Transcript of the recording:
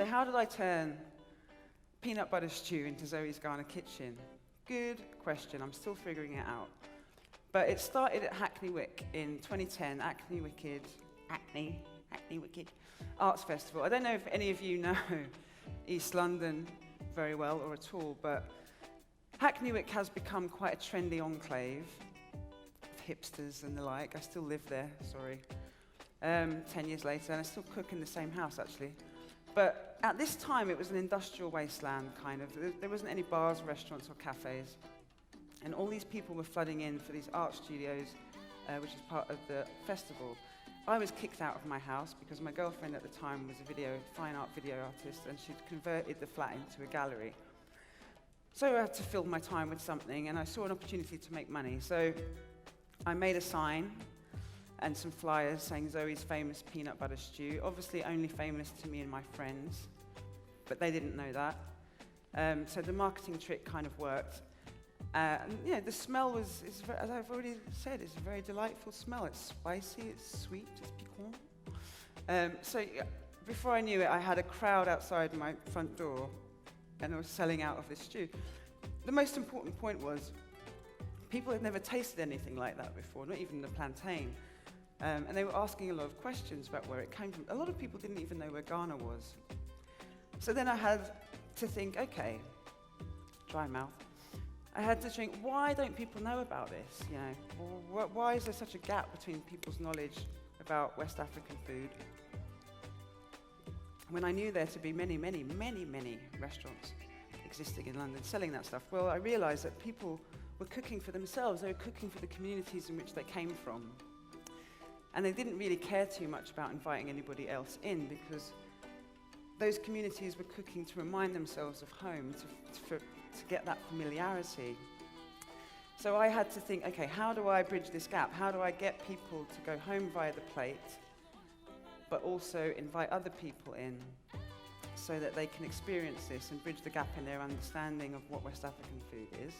how did I turn peanut butter stew into Zoe's Ghana kitchen? Good question. I'm still figuring it out. But it started at Hackney Wick in 2010, Hackney Wicked Arts Festival. I don't know if any of you know East London very well or at all, but Hackney Wick has become quite a trendy enclave of hipsters and the like. I still live there, sorry. 10 years later, and I still cook in the same house, actually. But at this time, it was an industrial wasteland, kind of. There wasn't any bars, restaurants, or cafes. And all these people were flooding in for these art studios, which is part of the festival. I was kicked out of my house because my girlfriend at the time was a fine art video artist, and she'd converted the flat into a gallery. So I had to fill my time with something, and I saw an opportunity to make money. So I made a sign and some flyers saying Zoe's famous peanut butter stew, obviously only famous to me and my friends, but they didn't know that. So the marketing trick kind of worked. The smell was, as I've already said, it's a very delightful smell. It's spicy, it's sweet, it's piquant. Before I knew it, I had a crowd outside my front door, and I was selling out of this stew. The most important point was, people had never tasted anything like that before, not even the plantain. And they were asking a lot of questions about where it came from. A lot of people didn't even know where Ghana was. So then I had to think, okay, dry mouth. I had to think, why don't people know about this? You know, why is there such a gap between people's knowledge about West African food? When I knew there to be many, many, many, many restaurants existing in London selling that stuff, well, I realized that people were cooking for themselves. They were cooking for the communities in which they came from. And they didn't really care too much about inviting anybody else in, because those communities were cooking to remind themselves of home, to get that familiarity. So I had to think, okay, how do I bridge this gap? How do I get people to go home via the plate, but also invite other people in so that they can experience this and bridge the gap in their understanding of what West African food is?